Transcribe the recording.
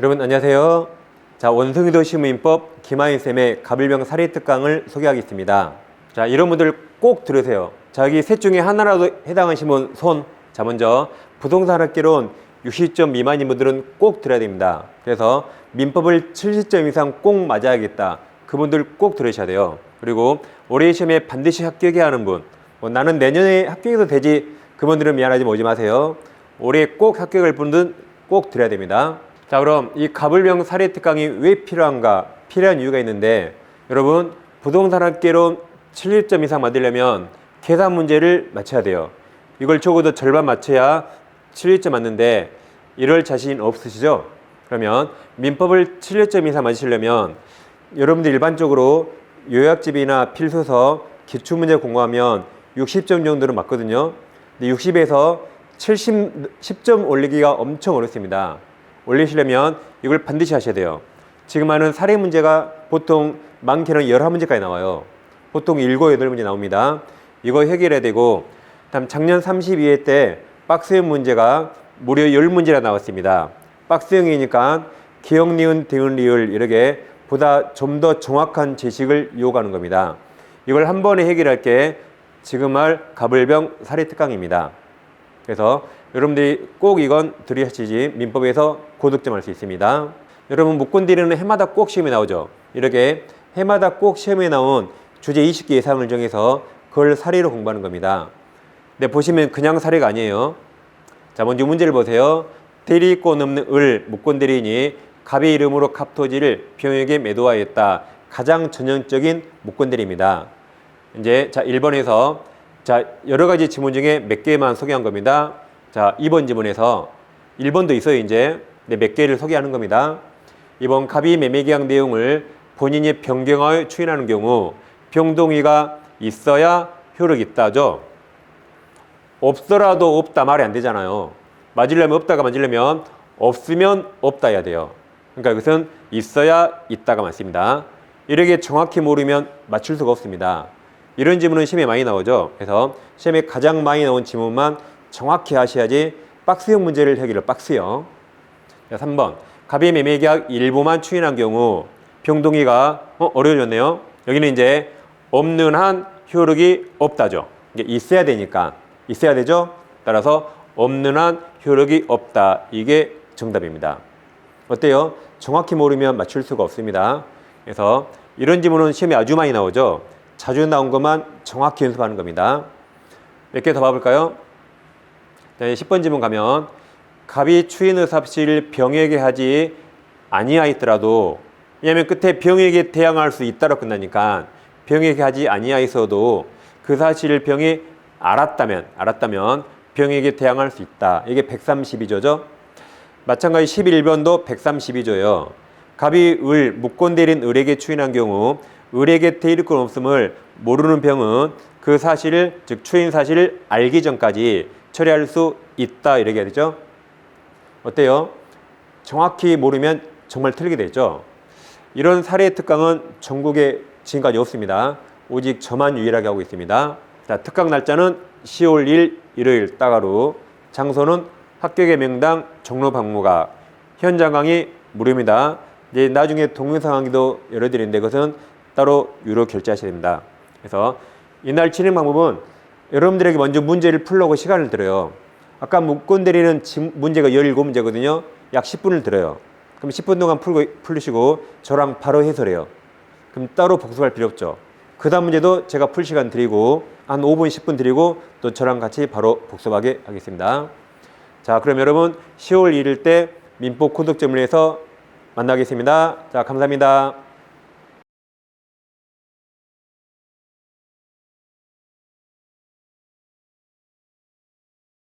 여러분 안녕하세요. 자, 원숭이도 시민법 김하인쌤의 갑을병 사례특강을 소개하겠습니다. 자, 이런 분들 꼭 들으세요. 자, 여기 셋 중에 하나라도 해당하신 분 손. 자, 먼저 부동산학개론 60점 미만인 분들은 꼭 들어야 됩니다. 그래서 민법을 70점 이상 꼭 맞아야겠다. 그분들 꼭 들으셔야 돼요. 그리고 올해 시험에 반드시 합격해야 하는 분, 나는 내년에 합격해도 되지, 그분들은 미안하지만 오지 마세요. 올해 꼭 합격할 분들은 꼭 들어야 됩니다. 자, 그럼 이 갑을병 사례특강이 왜 필요한가? 필요한 이유가 있는데, 여러분 부동산학개론 70점 이상 맞으려면 계산 문제를 맞춰야 돼요. 이걸 적어도 절반 맞춰야 70점 맞는데 이럴 자신 없으시죠? 그러면 민법을 70점 이상 맞으시려면 여러분들 일반적으로 요약집이나 필수서 기출문제 공부하면 60점 정도는 맞거든요. 근데 60에서 10점 올리기가 엄청 어렵습니다. 올리시려면 이걸 반드시 하셔야 돼요. 지금 하는 사례 문제가 보통 많게는 11문제까지 나와요. 보통 7, 8문제 나옵니다. 이거 해결해야 되고, 다음 작년 32회 때 박스형 문제가 무려 10문제나 나왔습니다. 박스형이니까 기억, 니은, 디귿, 리을 이렇게 보다 좀 더 정확한 지식을 요구하는 겁니다. 이걸 한 번에 해결할 게 지금 할 갑을병 사례특강입니다. 그래서 여러분들이 꼭 이건 들으셔야지 민법에서 고득점 할 수 있습니다. 여러분 무권대리는 해마다 꼭 시험에 나오죠. 이렇게 해마다 꼭 시험에 나온 주제 20개 이상을 정해서 그걸 사례로 공부하는 겁니다. 근데 보시면 그냥 사례가 아니에요. 자, 먼저 문제를 보세요. 대리권 없는 을 무권대리인이 갑의 이름으로 갑토지를 병에게 매도하였다. 가장 전형적인 무권대리입니다. 이제 자 1번에서 자 여러 가지 지문 중에 몇 개만 소개한 겁니다. 자 2번 지문에서 1번도 있어요. 이제 몇 개를 소개하는 겁니다. 2번 갑이 매매계약 내용을 본인이 변경하여 추인하는 경우 병동의가 있어야 효력이 있다죠. 없더라도 없다 말이 안 되잖아요. 맞으려면 없다가 맞으려면 없으면 없다 해야 돼요. 그러니까 이것은 있어야 있다가 맞습니다. 이렇게 정확히 모르면 맞출 수가 없습니다. 이런 지문은 시험에 많이 나오죠. 그래서 시험에 가장 많이 나온 지문만 정확히 하셔야지 박스형 문제를 해결해요. 박스형. 3번 갑의 매매계약 일부만 추인한 경우 병동의가 어려워졌네요. 여기는 이제 없는 한 효력이 없다죠. 이게 있어야 되니까 있어야 되죠. 따라서 없는 한 효력이 없다. 이게 정답입니다. 어때요? 정확히 모르면 맞출 수가 없습니다. 그래서 이런 지문은 시험에 아주 많이 나오죠. 자주 나온 것만 정확히 연습하는 겁니다. 몇 개 더 봐볼까요? 10번 지문 가면 갑이 추인의사합시를 병에게 하지 아니하였더라도, 왜냐하면 끝에 병에게 대항할 수 있다로 끝나니까 병에게 하지 아니하였어도 그 사실을 병이 알았다면 병에게 대항할 수 있다. 이게 132조죠. 마찬가지 11번도 132조예요. 갑이 을, 무권대리인 을에게 추인한 경우 을에게 대리권 없음을 모르는 병은 그 사실을, 즉 추인 사실을 알기 전까지 처리할 수 있다. 이렇게 해야 되죠. 어때요? 정확히 모르면 정말 틀리게 되죠. 이런 사례 특강은 전국에 지금까지 없습니다. 오직 저만 유일하게 하고 있습니다. 자, 특강 날짜는 10월 1일 일요일 따가루, 장소는 합격의 명당 종로박물관, 현장 강의 무료입니다. 이제 나중에 동영상 강의도 열어드리는데 그것은 따로 유료 결제하셔야 됩니다. 그래서 이날 진행 방법은 여러분들에게 먼저 문제를 풀려고 시간을 들어요. 아까 무권대리는 문제가 17문제거든요. 약 10분을 들어요. 그럼 10분 동안 풀으시고 저랑 바로 해설해요. 그럼 따로 복습할 필요 없죠. 그 다음 문제도 제가 풀 시간 드리고 한 5분, 10분 드리고 또 저랑 같이 바로 복습하게 하겠습니다. 자, 그럼 여러분 10월 1일 때 민법 고득점을 해서 만나겠습니다. 자, 감사합니다.